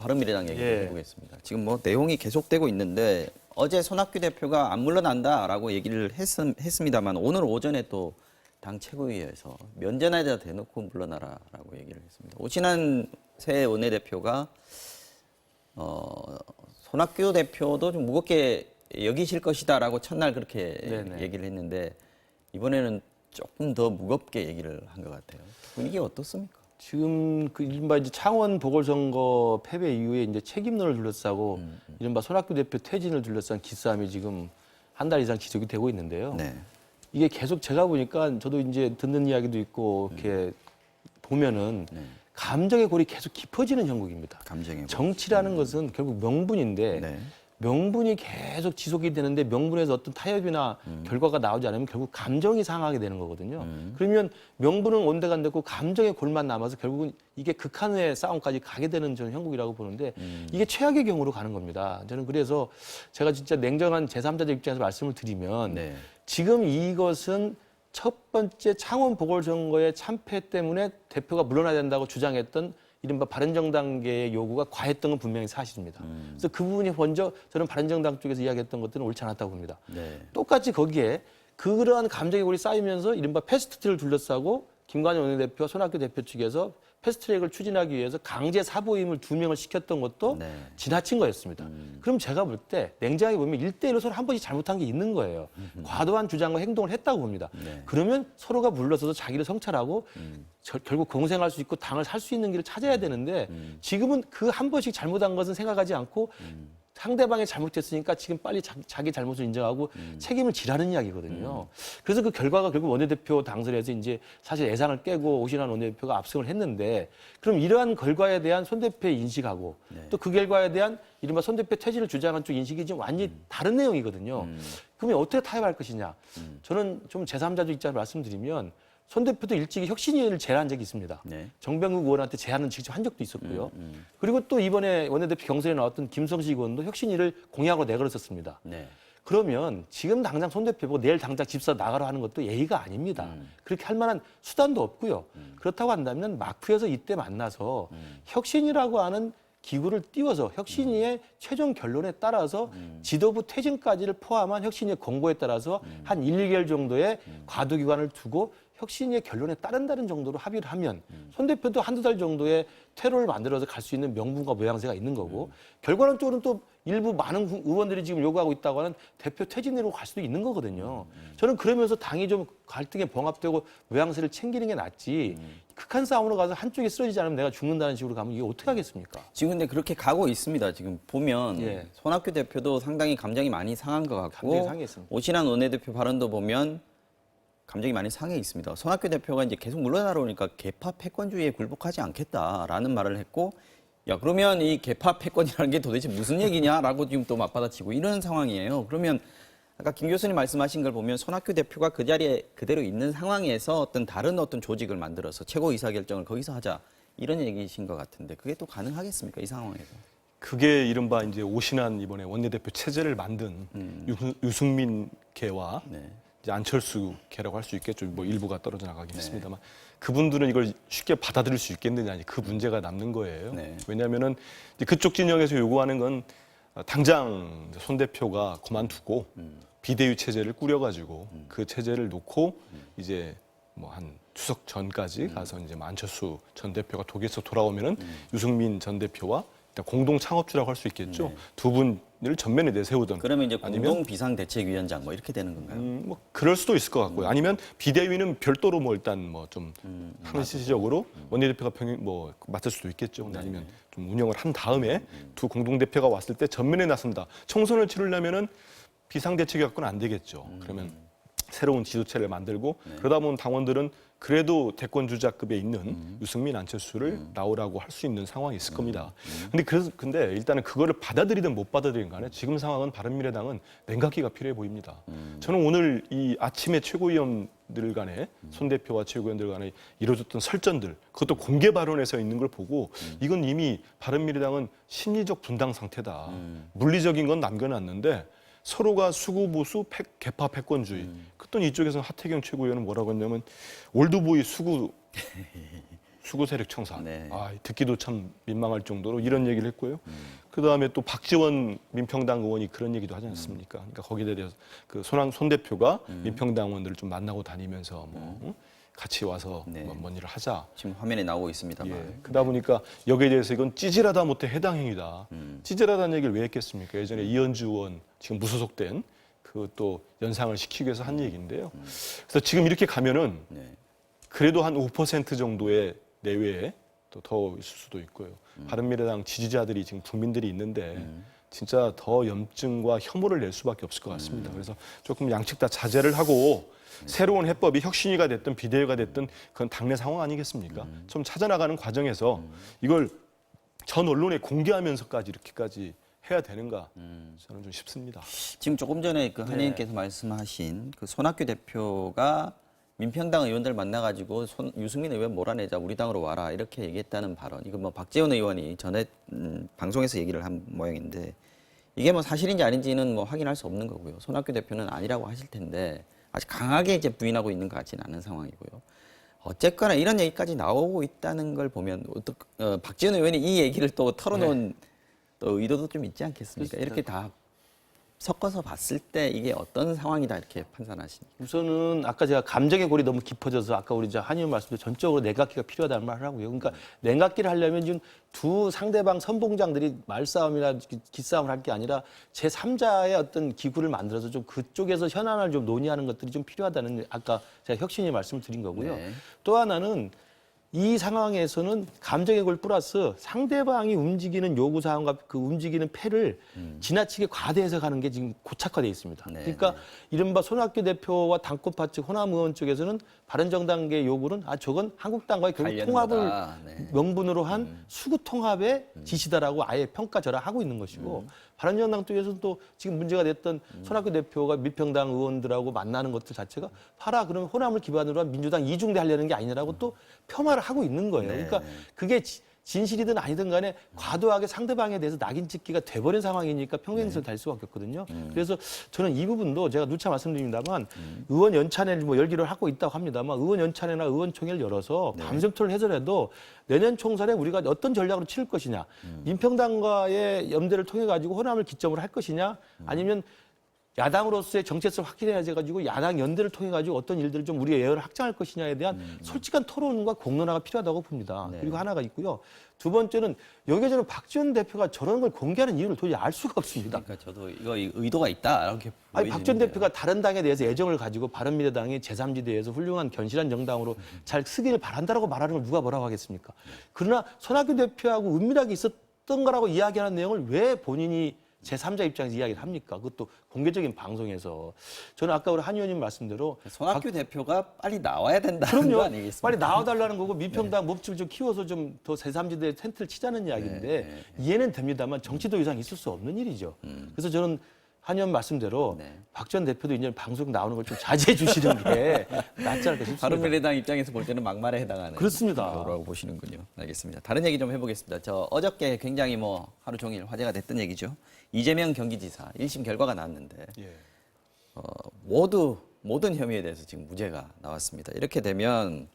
바른미래당 얘기를 해보겠습니다. 지금 뭐 내용이 계속되고 있는데 어제 손학규 대표가 안 물러난다라고 얘기를 했습니다만 오늘 오전에 또 당 최고위에서 면전에다 대놓고 물러나라라고 얘기를 했습니다. 오신환 새 원내대표가 손학규 대표도 좀 무겁게 여기실 것이다라고 첫날 그렇게 얘기를 했는데 이번에는 조금 더 무겁게 얘기를 한 것 같아요. 분위기 어떻습니까? 지금 그 이른바 이제 창원 보궐선거 패배 이후에 이제 책임론을 둘러싸고 이른바 손학규 대표 퇴진을 둘러싼 기싸움이 지금 한 달 이상 지속이 되고 있는데요. 네. 이게 계속 제가 보니까 저도 이제 듣는 이야기도 있고 이렇게 보면은 감정의 골이 계속 깊어지는 형국입니다. 감정의 골. 정치라는 것은 결국 명분인데 네. 명분이 계속 지속이 되는데 명분에서 어떤 타협이나 결과가 나오지 않으면 결국 감정이 상하게 되는 거거든요. 그러면 명분은 온데간데고 감정의 골만 남아서 결국은 이게 극한의 싸움까지 가게 되는 저는 형국이라고 보는데 이게 최악의 경우로 가는 겁니다. 저는 그래서 제가 진짜 냉정한 제3자들 입장에서 말씀을 드리면 네. 지금 이것은 첫 번째 창원 보궐선거의 참패 때문에 대표가 물러나야 된다고 주장했던 이른바 바른정당계의 요구가 과했던 건 분명히 사실입니다. 그래서 그 부분이 먼저 저는 바른정당 쪽에서 이야기했던 것들은 옳지 않았다고 봅니다. 네. 똑같이 거기에 그러한 감정의 골이 쌓이면서 이른바 패스트트랙을 둘러싸고 김관영 원내대표, 손학규 대표 측에서 패스트트랙을 추진하기 위해서 강제 사보임을 2명을 시켰던 것도 네. 지나친 거였습니다. 그럼 제가 볼 때 냉정하게 보면 1대1로 서로 한 번씩 잘못한 게 있는 거예요. 과도한 주장과 행동을 했다고 봅니다. 네. 그러면 서로가 물러서서 자기를 성찰하고 결국 공생할 수 있고 당을 살 수 있는 길을 찾아야 되는데 지금은 그 한 번씩 잘못한 것은 생각하지 않고 상대방이 잘못했으니까 지금 빨리 자기 잘못을 인정하고 책임을 지라는 이야기거든요. 그래서 그 결과가 결국 원내대표 당선에서 이제 사실 예상을 깨고 오신환 원내대표가 압승을 했는데 그럼 이러한 결과에 대한 손 대표의 인식하고 또 그 결과에 대한 이른바 손 대표 퇴진을 주장한 쪽 인식이 지금 완전히 다른 내용이거든요. 그러면 어떻게 타협할 것이냐. 저는 좀 제3자적 입장을 말씀드리면 손 대표도 일찍이 혁신위를 제안한 적이 있습니다. 네. 정병국 의원한테 제안은 직접 한 적도 있었고요. 그리고 또 이번에 원내대표 경선에 나왔던 김성식 의원도 혁신위를 공약으로 내걸었었습니다. 네. 그러면 지금 당장 손 대표 보고 내일 당장 집사 나가라 하는 것도 예의가 아닙니다. 그렇게 할 만한 수단도 없고요. 그렇다고 한다면 마크에서 이때 만나서 혁신이라고 하는 기구를 띄워서 혁신위의 최종 결론에 따라서 지도부 퇴진까지를 포함한 혁신위의 공고에 따라서 한 1, 2개월 정도의 과도기간을 두고 혁신위의 결론에 따른다는 정도로 합의를 하면 손 대표도 한두 달 정도의 퇴로를 만들어서 갈 수 있는 명분과 모양새가 있는 거고 결과론적으로는 또 일부 많은 의원들이 지금 요구하고 있다고 하는 대표 퇴진으로 갈 수도 있는 거거든요. 저는 그러면서 당이 좀 갈등에 봉합되고 모양새를 챙기는 게 낫지 극한 싸움으로 가서 한쪽이 쓰러지지 않으면 내가 죽는다는 식으로 가면 이게 어떻게 하겠습니까? 지금 근데 그렇게 가고 있습니다. 지금 보면 예. 손학규 대표도 상당히 감정이 많이 상한 것 같고 감정이 상했습니다. 오신환 원내대표 발언도 보면 감정이 많이 상해 있습니다. 손학규 대표가 이제 계속 물러나러 오니까 개파 패권주의에 굴복하지 않겠다라는 말을 했고 야 그러면 이 개파 패권이라는 게 도대체 무슨 얘기냐라고 지금 또 맞받아치고 이런 상황이에요. 그러면 아까 김 교수님 말씀하신 걸 보면 손학규 대표가 그 자리에 그대로 있는 상황에서 어떤 다른 어떤 조직을 만들어서 최고 의사결정을 거기서 하자 이런 얘기이신 것 같은데 그게 또 가능하겠습니까 이 상황에서? 그게 이른바 이제 오신환 이번에 원내대표 체제를 만든 유승민 계와 네. 이제 안철수 계라고 할 수 있겠죠. 뭐 일부가 떨어져 나가긴 했습니다만 그분들은 이걸 쉽게 받아들일 수 있겠느냐 그 문제가 남는 거예요. 네. 왜냐하면은 그쪽 진영에서 요구하는 건 당장 손 대표가 그만두고 비대위 체제를 꾸려가지고 그 체제를 놓고 이제 뭐 한 추석 전까지 가서 이제 안철수 전 대표가 독일에서 돌아오면은 유승민 전 대표와 일단 공동 창업주라고 할 수 있겠죠. 네. 두 분을 전면에 내세우든 그러면 이제 아니면 공동 비상대책위원장 뭐 이렇게 되는 건가요? 뭐 그럴 수도 있을 것 같고요. 아니면 비대위는 별도로 뭐 일단 뭐 좀 상시적으로 원내대표가 뭐 맡을 수도 있겠죠. 근데 아니면 좀 운영을 한 다음에 두 공동 대표가 왔을 때 전면에 나섭니다. 총선을 치르려면은 비상대책이 갖고는 안 되겠죠. 그러면 새로운 지도체를 만들고 그러다 보면 당원들은 그래도 대권 주자급에 있는 유승민, 안철수를 나오라고 할 수 있는 상황이 있을 겁니다. 근데 일단은 그거를 받아들이든 못 받아들이든 간에 지금 상황은 바른미래당은 냉각기가 필요해 보입니다. 저는 오늘 이 아침에 최고위원들 간에 손 대표와 최고위원들 간에 이루어졌던 설전들 그것도 공개 발언에서 있는 걸 보고 이건 이미 바른미래당은 심리적 분당 상태다. 물리적인 건 남겨놨는데 서로가 수구보수 개파 패권주의. 그랬더니 이쪽에서 하태경 최고위원은 뭐라고 했냐면 올드보이 수구 수구 세력 청사. 네. 듣기도 참 민망할 정도로 이런 얘기를 했고요. 그다음에 또 박지원 민평당 의원이 그런 얘기도 하지 않습니까? 그러니까 거기에 대해서 그 손 대표가 민평당 의원들을 좀 만나고 다니면서 같이 와서 네. 뭔 일을 하자. 지금 화면에 나오고 있습니다만. 예. 그러다 보니까 여기에 대해서 이건 찌질하다 못해 해당 행위다. 찌질하다는 얘기를 왜 했겠습니까? 예전에 이현주 의원 지금 무소속된 그 또 연상을 시키기 위해서 한 얘기인데요. 그래서 지금 이렇게 가면은 네. 그래도 한 5% 정도의 내외에 또 더 있을 수도 있고요. 바른미래당 지지자들이 지금 국민들이 있는데 진짜 더 염증과 혐오를 낼 수밖에 없을 것 같습니다. 그래서 조금 양측 다 자제를 하고 새로운 해법이 혁신위가 됐든 비대위가 됐든 그건 당내 상황 아니겠습니까? 좀 찾아나가는 과정에서 이걸 전 언론에 공개하면서까지 이렇게까지 해야 되는가 저는 좀 싶습니다. 지금 조금 전에 그 한의원께서 말씀하신 그 손학규 대표가 민평당 의원들 만나가지고 유승민 의원 몰아내자 우리 당으로 와라 이렇게 얘기했다는 발언. 이거 뭐 박지원 의원이 전에 방송에서 얘기를 한 모양인데 이게 뭐 사실인지 아닌지는 뭐 확인할 수 없는 거고요. 손학규 대표는 아니라고 하실 텐데 아직 강하게 이제 부인하고 있는 것 같지는 않은 상황이고요. 어쨌거나 이런 얘기까지 나오고 있다는 걸 보면 박지원 의원이 이 얘기를 또 털어놓은 또 의도도 좀 있지 않겠습니까? 그렇습니다. 이렇게 다 섞어서 봤을 때 이게 어떤 상황이다 이렇게 판단하십니까? 우선은 아까 제가 감정의 골이 너무 깊어져서 아까 우리 한의원 말씀도 전적으로 내각기가 필요하다는 말을 하고요. 그러니까 내각기를 하려면 지금 두 상대방 선봉장들이 말싸움이나 기싸움을 할 게 아니라 제3자의 어떤 기구를 만들어서 좀 그쪽에서 현안을 좀 논의하는 것들이 좀 필요하다는 아까 제가 혁신이 말씀을 드린 거고요. 네. 또 하나는 이 상황에서는 감정의 골 플러스 상대방이 움직이는 요구사항과 그 움직이는 패를 지나치게 과대해석하는 게 지금 고착화되어 있습니다. 네, 그러니까 이른바 손학규 대표와 당권파 측 호남 의원 쪽에서는 바른정당의 요구는 저건 한국당과의 결국 관련 통합을 거다. 네. 명분으로 한 수구 통합의 지시다라고 아예 평가절하하고 있는 것이고 바른정당 쪽에서는 또 지금 문제가 됐던 손학규 대표가 민평당 의원들하고 만나는 것들 자체가 봐라 그러면 호남을 기반으로 한 민주당 이중대 하려는 게 아니냐라고 또 폄하를 하고 있는 거예요. 네. 그러니까 그게 진실이든 아니든 간에 과도하게 상대방에 대해서 낙인 찍기가 돼버린 상황이니까 평행선 될 수밖에 없거든요. 그래서 저는 이 부분도 제가 누차 말씀드립니다만 의원 연찬회를 뭐 열기를 하고 있다고 합니다만 의원 연찬회나 의원총회를 열어서 밤샘토를 해서라도 내년 총선에 우리가 어떤 전략으로 치를 것이냐 민평당과의 연대를 통해 가지고 호남을 기점으로 할 것이냐 아니면 야당으로서의 정체성을 확인해가지고 야당 연대를 통해 가지고 어떤 일들을 좀 우리의 예언을 확장할 것이냐에 대한 솔직한 토론과 공론화가 필요하다고 봅니다. 네. 그리고 하나가 있고요. 두 번째는 여기에 저는 박지원 대표가 저런 걸 공개하는 이유를 도저히 알 수가 없습니다. 그러니까 저도 이거 의도가 있다 이렇게 아니 박 전 보이시는데요. 대표가 다른 당에 대해서 애정을 가지고 바른미래당이 제3지대에서 훌륭한 견실한 정당으로 잘 쓰기를 바란다라고 말하는 걸 누가 뭐라고 하겠습니까? 그러나 손학규 대표하고 은밀하게 있었던 거라고 이야기하는 내용을 왜 본인이 제3자 입장에서 이야기를 합니까? 그것도 공개적인 방송에서. 저는 아까 우리 한 의원님 말씀대로 손학규 대표가 빨리 나와야 된다는 거 그럼요. 아니겠습니까? 빨리 나와달라는 거고 민평당 몹집을 좀 키워서 좀 더 제3지대에 텐트를 치자는 이야기인데 이해는 됩니다만 정치도 이상 있을 수 없는 일이죠. 그래서 저는 한 의원 말씀대로 박 전 대표도 이제 방송 나오는 걸 좀 자제해 주시는 게 낫지 않을까 싶습니다. 바른미래당 입장에서 볼 때는 막말에 해당하는 그렇습니다. 거라고 보시는군요. 알겠습니다. 다른 얘기 좀 해보겠습니다. 저 어저께 굉장히 뭐 하루 종일 화제가 됐던 얘기죠. 이재명 경기지사 1심 결과가 나왔는데 예. 모든 혐의에 대해서 지금 무죄가 나왔습니다. 이렇게 되면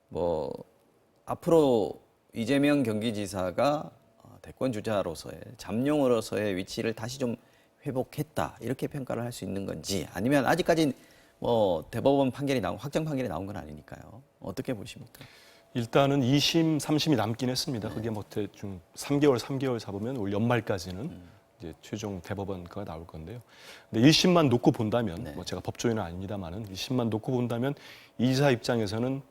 뭐 앞으로 이재명 경기지사가 대권 주자로서의 잠룡으로서의 위치를 다시 좀 회복했다 이렇게 평가를 할 수 있는 건지 아니면 아직까지 뭐 대법원 판결이 나온 확정 판결이 나온 건 아니니까요. 어떻게 보십니까? 일단은 2심, 3심이 남긴 했습니다. 그게 뭐 대충 3개월 잡으면 올 연말까지는 이제 최종 대법원가 나올 건데요. 근데 1심만 놓고 본다면 뭐 제가 법조인은 아닙니다만은 1심만 놓고 본다면 이 지사 입장에서는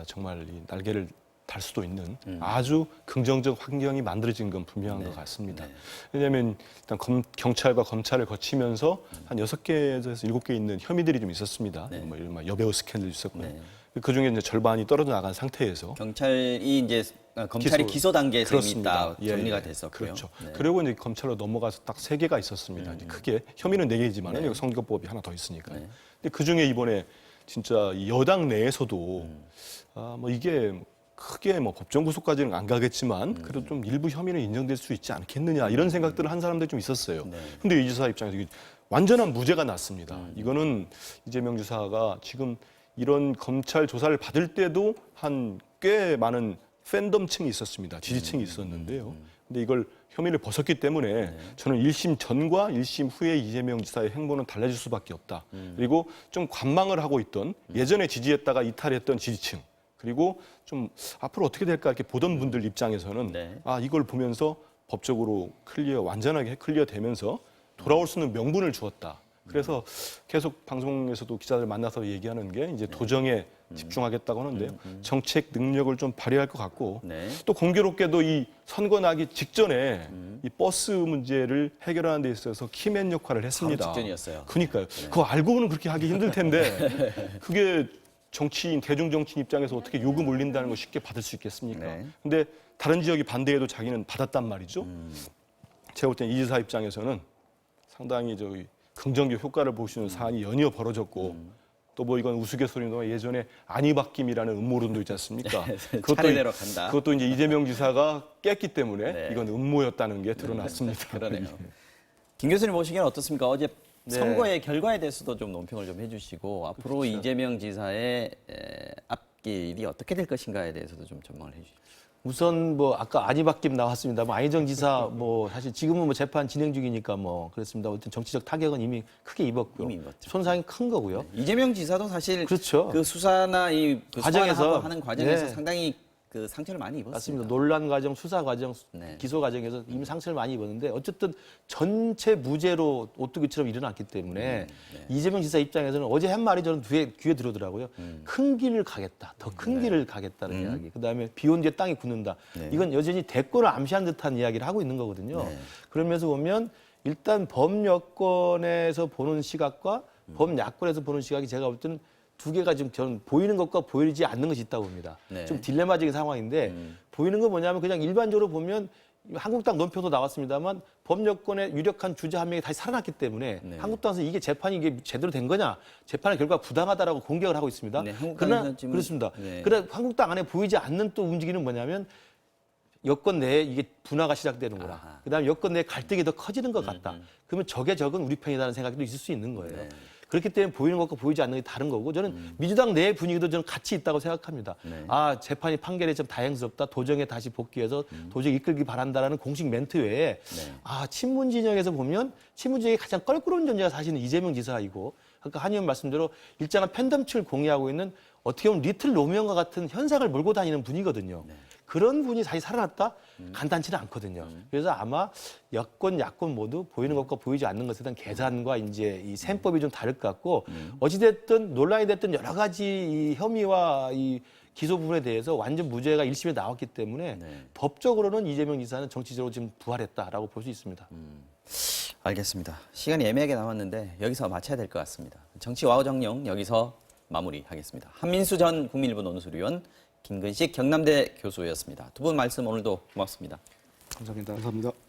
정말 이 날개를 달 수도 있는 아주 긍정적 환경이 만들어진 건 분명한 것 같습니다. 왜냐하면 일단 경찰과 검찰을 거치면서 한 6개에서 7개 있는 혐의들이 좀 있었습니다. 뭐 이런 여배우 스캔들도 있었고요. 그 중에 이제 절반이 떨어져 나간 상태에서 경찰이 이제 검찰이 기소 단계에서 이미 그렇습니다. 다 정리가 됐었고요. 그렇죠. 그리고 이제 검찰로 넘어가서 딱 3개가 있었습니다. 이제 크게 혐의는 4개지만 여기 선거법이 하나 더 있으니까. 근데 그 중에 이번에 진짜 여당 내에서도 뭐 이게 크게 뭐 법정 구속까지는 안 가겠지만 그래도 좀 일부 혐의는 인정될 수 있지 않겠느냐 이런 생각들을 한 사람들이 좀 있었어요. 근데 이 지사 입장에서 이게 완전한 무죄가 났습니다. 이거는 이재명 지사가 지금 이런 검찰 조사를 받을 때도 한 꽤 많은 팬덤층이 있었습니다. 지지층이 있었는데요. 근데 이걸 혐의를 벗었기 때문에 저는 1심 전과 1심 후에 이재명 지사의 행보는 달라질 수밖에 없다. 그리고 좀 관망을 하고 있던 예전에 지지했다가 이탈했던 지지층 그리고 좀 앞으로 어떻게 될까 이렇게 보던 분들 입장에서는 네. 아 이걸 보면서 법적으로 완전하게 클리어되면서 돌아올 수 있는 명분을 주었다. 그래서 계속 방송에서도 기자들 만나서 얘기하는 게 이제 도정에 집중하겠다고 하는데요. 정책 능력을 좀 발휘할 것 같고 네. 또 공교롭게도 이 선거 나기 직전에 이 버스 문제를 해결하는 데 있어서 키맨 역할을 했습니다. 바로 직전이었어요. 그러니까요. 그거 알고는 그렇게 하기 힘들 텐데 그게 정치인, 대중 정치인 입장에서 어떻게 요금 올린다는 거 쉽게 받을 수 있겠습니까? 네. 근데 다른 지역이 반대해도 자기는 받았단 말이죠. 제가 볼 땐 이 지사 입장에서는 상당히 저기 긍정적 효과를 볼 수 있는 사안이 연이어 벌어졌고 또 뭐 이건 우스갯소리로 예전에 안희박김이라는 음모론도 있지 않습니까? 차례대로 간다. 그것도 이제 이재명 지사가 깼기 때문에 네. 이건 음모였다는 게 드러났습니다. 그러네요. 김 교수님 보시기엔 어떻습니까? 어제 네. 선거의 결과에 대해서도 좀 논평을 좀 해주시고 앞으로 그렇죠. 이재명 지사의 앞길이 어떻게 될 것인가에 대해서도 좀 전망을 해주시죠. 우선 뭐 아까 안희박김 나왔습니다. 뭐 안희정 지사 뭐 사실 지금은 뭐 재판 진행 중이니까 뭐 그렇습니다. 어떤 정치적 타격은 이미 크게 입었고요. 이미 입었죠. 손상이 큰 거고요. 이재명 지사도 사실 그렇죠. 그 수사나 그 과정에서, 소환하고 하는 과정에서 네. 상당히 그 상처를 많이 입었습니다. 맞습니다. 논란 과정, 수사 과정, 네. 기소 과정에서 이미 상처를 많이 입었는데 어쨌든 전체 무죄로 오뚜기처럼 일어났기 때문에 이재명 지사 입장에서는 어제 한 말이 저는 귀에 들어오더라고요. 큰 길을 가겠다. 더 큰 길을 가겠다는 이야기. 그다음에 비온 뒤에 땅이 굳는다. 네. 이건 여전히 대권을 암시한 듯한 이야기를 하고 있는 거거든요. 네. 그러면서 보면 일단 범여권에서 보는 시각과 범야권에서 보는 시각이 제가 볼 때는 두 개가 지금 저는 보이는 것과 보이지 않는 것이 있다고 봅니다. 네. 좀 딜레마적인 상황인데 보이는 건 뭐냐면 그냥 일반적으로 보면 한국당 논평도 나왔습니다만 범여권의 유력한 주자 한 명이 다시 살아났기 때문에 네. 한국당에서 이게 재판이 이게 제대로 된 거냐, 재판의 결과가 부당하다라고 공격을 하고 있습니다. 네, 한국당에서는 그러나 지금- 그렇습니다. 네. 그러나 한국당 안에 보이지 않는 또 움직이는 뭐냐면 여권 내에 이게 분화가 시작되는구나. 아하. 그다음에 여권 내에 갈등이 더 커지는 것 같다. 그러면 적의 적은 우리 편이라는 생각도 있을 수 있는 거예요. 네. 그렇기 때문에 보이는 것과 보이지 않는 게 다른 거고 저는 민주당 내 분위기도 저는 같이 있다고 생각합니다. 네. 아 재판이 판결이 좀 다행스럽다. 도정에 다시 복귀해서 도저히 이끌기 바란다라는 공식 멘트 외에 네. 아 친문 진영에서 보면 친문 진영이 가장 껄끄러운 존재가 사실은 이재명 지사이고 아까 한 의원 말씀대로 일정한 팬덤층을 공유하고 있는 어떻게 보면 리틀 로미온과 같은 현상을 몰고 다니는 분이거든요. 그런 분이 다시 살아났다? 간단치는 않거든요. 그래서 아마 여권, 야권 모두 보이는 것과 보이지 않는 것에 대한 계산과 이제 이 셈법이 좀 다를 것 같고 어찌됐든 논란이 됐던 여러 가지 이 혐의와 이 기소 부분에 대해서 완전 무죄가 1심에 나왔기 때문에 네. 법적으로는 이재명 지사는 정치적으로 지금 부활했다라고 볼 수 있습니다. 알겠습니다. 시간이 애매하게 남았는데 여기서 마쳐야 될 것 같습니다. 정치 와우 정령 여기서 마무리하겠습니다. 한민수 전 국민일보 논술위원, 김근식 경남대 교수였습니다. 두 분 말씀 오늘도 고맙습니다. 감사합니다. 감사합니다.